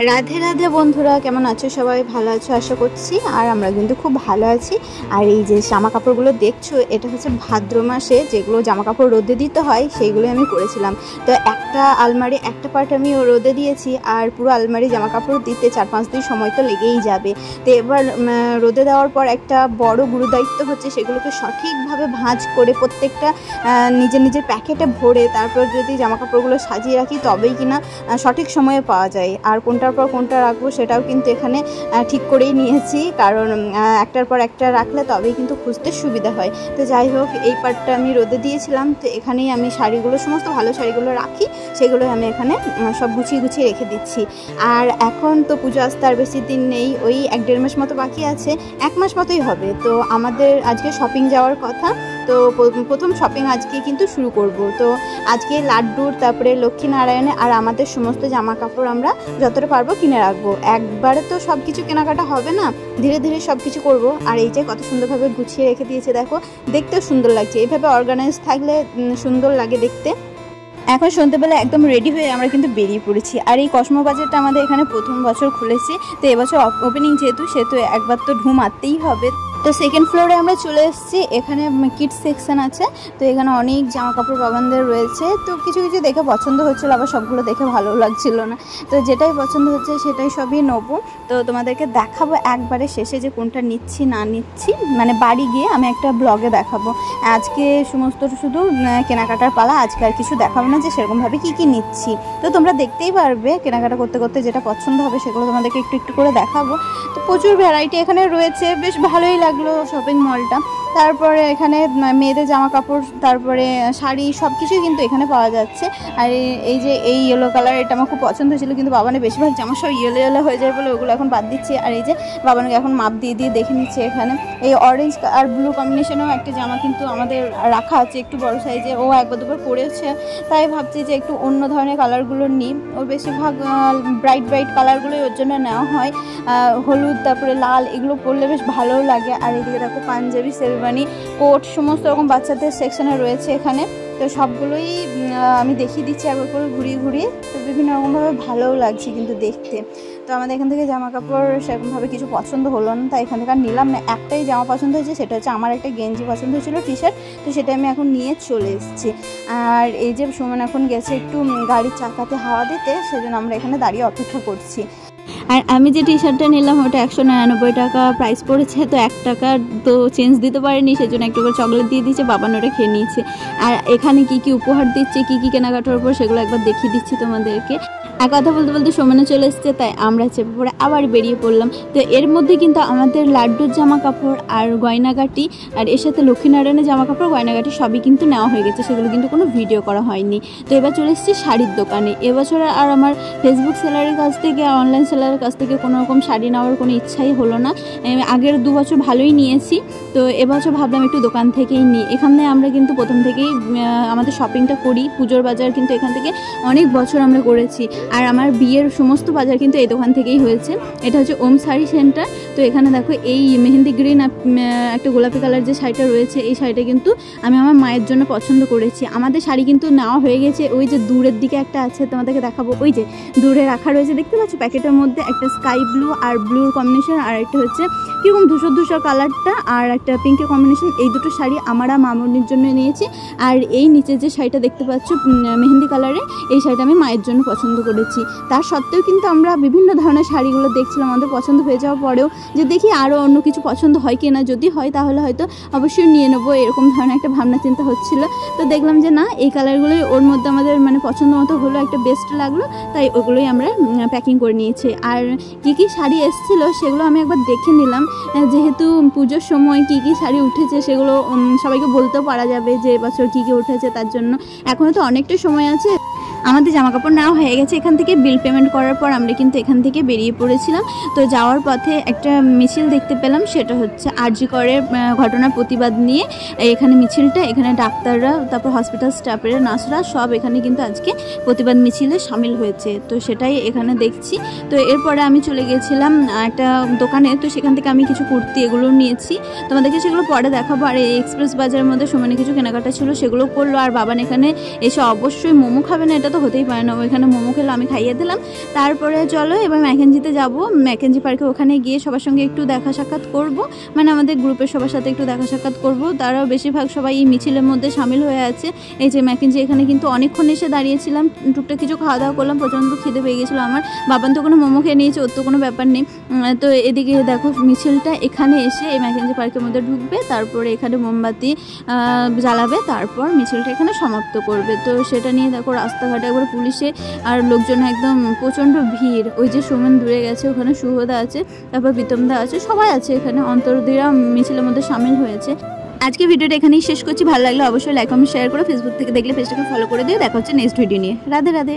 রাধে রাধে বন্ধুরা, কেমন আছো সবাই? ভালো আছো আশা করছি। আর আমরা কিন্তু খুব ভালো আছি। আর এই যে জামা কাপড়গুলো দেখছো, এটা হচ্ছে ভাদ্র মাসে যেগুলো জামা কাপড় রোদে দিতে হয় সেইগুলো আমি করেছিলাম। তো একটা আলমারি একটা পার্ট আমি রোদে দিয়েছি, আর পুরো আলমারি জামা কাপড় দিতে 4-5 দিন সময় তো লেগেই যাবে। তো এবার রোদে দেওয়ার পর একটা বড় গুরুদায়িত্ব হচ্ছে সেগুলোকে সঠিকভাবে ভাঁজ করে প্রত্যেকটা নিজের নিজের প্যাকেটে ভরে তারপর যদি জামা কাপড়গুলো সাজিয়ে রাখি তবেই কিনা সঠিক সময়ে পাওয়া যায়। আর কোনটার পর কোনটা রাখবো সেটাও কিন্তু এখানে ঠিক করেই নিয়েছি, কারণ একটার পর একটা রাখলে তবেই কিন্তু খুঁজতে সুবিধা হয়। তো যাই হোক, এই পার্টটা আমি রোদে দিয়েছিলাম। তো এখানেই আমি শাড়িগুলো, সমস্ত ভালো শাড়িগুলো রাখি, সেগুলো আমি এখানে সব গুছিয়ে গুছিয়ে রেখে দিচ্ছি। আর এখন তো পুজো আসতে আর বেশি দিন নেই, ওই 1-1.5 মাস মতো বাকি আছে, 1 মাস মতোই হবে। তো আমাদের আজকে শপিং যাওয়ার কথা। তো প্রথম শপিং আজকে কিন্তু শুরু করব। তো আজকে লাড্ডুর, তারপরে লক্ষ্মীনারায়ণে আর আমাদের সমস্ত জামা কাপড় আমরা যতটা পারবো কিনে রাখবো। একবারে তো সব কিছু কেনাকাটা হবে না, ধীরে ধীরে সব কিছু করবো। আর এই যে কত সুন্দরভাবে গুছিয়ে রেখে দিয়েছে, দেখো দেখতেও সুন্দর লাগছে। এইভাবে অর্গানাইজ থাকলে সুন্দর লাগে দেখতে। এখন সন্ধ্যেবেলা একদম রেডি হয়ে আমরা কিন্তু বেরিয়ে পড়েছি। আর এই কসমো বাজারটা আমাদের এখানে প্রথম বছর খুলেছে, তো এবছর ওপেনিং যেহেতু একবার তো ঢু মারতেই হবে। তো সেকেন্ড ফ্লোরে আমরা চলে এসেছি। এখানে কিডস সেকশন আছে, তো এখানে অনেক জামা কাপড় বাবানদের রয়েছে। তো কিছু কিছু দেখে পছন্দ হচ্ছিলো, আবার সবগুলো দেখে ভালো লাগছিল না। তো যেটাই পছন্দ হচ্ছে সেটাই সবই নেবো। তো তোমাদেরকে দেখাবো একবারে শেষে যে কোনটা নিচ্ছি না নিচ্ছি, মানে বাড়ি গিয়ে আমি একটা ব্লগে দেখাবো। আজকে সমস্ত শুধু কেনাকাটার পালা, আজকে আর কিছু দেখাবো না যে সেরকমভাবে কী কী নিচ্ছি। তো তোমরা দেখতেই পারবে কেনাকাটা করতে করতে যেটা পছন্দ হবে সেগুলো তোমাদেরকে একটু একটু করে দেখাবো। তো প্রচুর ভ্যারাইটি এখানে রয়েছে, বেশ ভালোই লাগলো শপিং মলটা। তারপরে এখানে মেয়েদের জামা কাপড়, তারপরে শাড়ি, সব কিছুই কিন্তু এখানে পাওয়া যাচ্ছে। আর এই যে এই ইয়েলো কালার, এটা আমার খুব পছন্দ ছিল, কিন্তু বাবানের বেশিরভাগ জামা সব ইয়েলো ইয়েলো হয়ে যায় বলে ওগুলো এখন বাদ দিচ্ছি। আর এই যে বাবানকে এখন মাপ দিয়ে দিয়ে দেখে নিচ্ছে। এখানে এই অরেঞ্জ আর ব্লু কম্বিনেশনেও একটা জামা কিন্তু আমাদের রাখা আছে একটু বড় সাইজে, ও একবার দুবার পরেছে, তাই ভাবছি যে একটু অন্য ধরনের কালারগুলো নিই। ওর বেশিরভাগ ব্রাইট ব্রাইট কালারগুলোই ওর জন্য নেওয়া হয়, হলুদ তারপরে লাল, এগুলো পরলে বেশ ভালোও লাগে। আর এদিকে দেখো পাঞ্জাবি, শেরওয়ানি, কোট, সমস্ত রকম বাচ্চাদের সেকশনে রয়েছে এখানে। তো সবগুলোই আমি দেখিয়ে দিচ্ছি একবার করে ঘুরিয়ে ঘুরিয়ে। তো বিভিন্ন রকমভাবে ভালোও লাগছে কিন্তু দেখতে। তো আমাদের এখান থেকে জামা কাপড় সেরকমভাবে কিছু পছন্দ হলো না, তাই এখান থেকে আর নিলাম না। একটাই জামা পছন্দ হয়েছে, সেটা হচ্ছে আমার একটা গেঞ্জি পছন্দ হয়েছিল, টি শার্ট। তো সেটা আমি এখন নিয়ে চলে এসেছি। আর এই যে সুমন এখন গেছে একটু গাড়ির চাকাতে হাওয়া দিতে, সেজন্য আমরা এখানে দাঁড়িয়ে অপেক্ষা করছি। আর আমি যে টি শার্টটা নিলাম ওটা 199 টাকা প্রাইস পড়েছে। তো 1 টাকা তো চেঞ্জ দিতে পারেনি, সেজন্য একটু করে চকলেট দিয়ে দিচ্ছে, বাবান ওটা খেয়ে নিয়েছে। আর এখানে কি কি উপহার দিচ্ছে, কি কি কেনাকাটার উপর, সেগুলো একবার দেখিয়ে দিচ্ছি তোমাদেরকে। এক কথা বলতে বলতে সময় চলে এসছে, তাই আমরা চেপে পড়ে আবার বেরিয়ে পড়লাম। তো এর মধ্যে কিন্তু আমাদের লাড্ডুর জামা কাপড় আর গয়নাগাটি, আর এর সাথে লক্ষ্মীনারায়ণের জামা কাপড়, গয়নাগাটি সবই কিন্তু নেওয়া হয়ে গেছে, সেগুলো কিন্তু কোনো ভিডিও করা হয়নি। তো এবার চলে এসেছি শাড়ির দোকানে। এবছর আর আমার ফেসবুক সেলারের কাছ থেকে, অনলাইন সেলারের কাছ থেকে কোনো রকম শাড়ি নেওয়ার কোনো ইচ্ছাই হলো না। আগের 2 বছর ভালোই নিয়েছি, তো এবছর ভাবলাম একটু দোকান থেকেই নিই। এখানে আমরা কিন্তু প্রথম থেকেই আমাদের শপিংটা করি, পুজোর বাজার কিন্তু এখান থেকে অনেক বছর আমরা করেছি। আর আমার বিয়ের সমস্ত বাজার কিন্তু এই দোকান থেকেই হয়েছে। এটা হচ্ছে ওম শাড়ি সেন্টার। তো এখানে দেখো এই মেহেন্দি গ্রিন একটা গোলাপি কালার যে শাড়িটা রয়েছে, এই শাড়িটা কিন্তু আমি আমার মায়ের জন্য পছন্দ করেছি। আমাদের শাড়ি কিন্তু নেওয়া হয়ে গেছে। ওই যে দূরের দিকে একটা আছে, তোমাদেরকে দেখাবো, ওই যে দূরে রাখা রয়েছে, দেখতে পাচ্ছ প্যাকেটের মধ্যে একটা স্কাই ব্লু আর ব্লুর কম্বিনেশন, আর একটা হচ্ছে কীরকম ধূসর ধূসর কালারটা, আর একটা পিঙ্কের কম্বিনেশন। এই দুটো শাড়ি আমরা মামনির জন্য নিয়েছি। আর এই নিচে যে শাড়িটা দেখতে পাচ্ছ মেহেন্দি কালারে, এই শাড়িটা আমি মায়ের জন্য পছন্দ করেছি। তার সত্ত্বেও কিন্তু আমরা বিভিন্ন ধরনের শাড়িগুলো দেখছিলাম, আমাদের পছন্দ হয়ে যাওয়ার পরেও যে দেখি আরও অন্য কিছু পছন্দ হয় কি না, যদি হয় তাহলে হয়তো অবশ্যই নিয়ে নেবো, এরকম ধরনের একটা ভাবনা চিন্তা হচ্ছিলো। তো দেখলাম যে না, এই কালারগুলোই ওর মধ্যে আমাদের মানে পছন্দ মতো হলো, একটা বেস্ট লাগলো, তাই ওগুলোই আমরা প্যাকিং করে নিয়েছি। আর কী কী শাড়ি এসেছিলো সেগুলো আমি একবার দেখে নিলাম, যেহেতু পুজোর সময় কী কী শাড়ি উঠেছে সেগুলো সবাইকে বলতেও পারা যাবে যে এবছর কী কী উঠেছে। তার জন্য এখনও তো অনেকটা সময় আছে। আমাদের জামা কাপড় নেওয়া হয়ে গেছে। এখান থেকে বিল পেমেন্ট করার পর আমরা কিন্তু এখান থেকে বেরিয়ে পড়েছিলাম। তো যাওয়ার পথে একটা মিছিল দেখতে পেলাম, সেটা হচ্ছে আরজি করের ঘটনার প্রতিবাদ নিয়ে এখানে মিছিলটা। এখানে ডাক্তাররা, তারপর হসপিটাল স্টাফেরা, নার্সরা সব এখানে কিন্তু আজকে প্রতিবাদ মিছিলে সামিল হয়েছে। তো সেটাই এখানে দেখছি। তো এরপরে আমি চলে গিয়েছিলাম একটা দোকানে, তো সেখান থেকে আমি কিছু কুর্তি এগুলো নিয়েছি, তোমাদেরকে সেগুলো পরে দেখাবো। আর এই এক্সপ্রেস বাজারের মধ্যে সমানে কিছু কেনাকাটা ছিল, সেগুলো করলো। আর বাবান এখানে এসে অবশ্যই মোমো খাবে না এটা তো হতেই পারে না। ওইখানে মোমো খেলো, আমি খাইয়ে দিলাম। তারপরে চলো এবার ম্যাকেঞ্জিতে যাব। ম্যাকেঞ্জি পার্কে ওখানে গিয়ে সবার সঙ্গে একটু দেখা সাক্ষাৎ করব, মানে আমাদের গ্রুপের সবার সাথে একটু দেখা সাক্ষাৎ করব। তারাও বেশিরভাগ সবাই এই মিছিলের মধ্যে সামিল হয়ে আছে। এই যে ম্যাকেঞ্জি এখানে কিন্তু অনেকক্ষণ এসে দাঁড়িয়েছিলাম, টুকটাক কিছু খাওয়া দাওয়া করলাম, প্রচণ্ড খিদে পেয়ে গেছিলো আমার। বাবান তো কোনো মোমো খেয়ে নিয়েছে, ওর তো কোনো ব্যাপার নেই। তো এদিকে দেখো মিছিলটা এখানে এসে এই ম্যাকেঞ্জি পার্কের মধ্যে ঢুকবে, তারপরে এখানে মোমবাতি জ্বালাবে, তারপর মিছিলটা এখানে সমাপ্ত করবে। তো সেটা নিয়ে দেখো রাস্তাঘাটে একবার পুলিশে আর লোকজন একদম প্রচণ্ড ভিড়। ওই যে সুমন দূরে গেছে, ওখানে শুভদা আছে, তারপর প্রীতমদা আছে, সবাই আছে এখানে। অন্তর্দিরা মিছিলের মধ্যে সামিল হয়েছে। আজকে ভিডিওটা এখানেই শেষ করছি। ভালো লাগলে অবশ্যই লাইক কমেন্ট শেয়ার করো। ফেসবুক থেকে দেখলে পেজটাকে ফলো করে দিও। দেখা হচ্ছে নেক্সট ভিডিও নিয়ে। রাধে রাধে।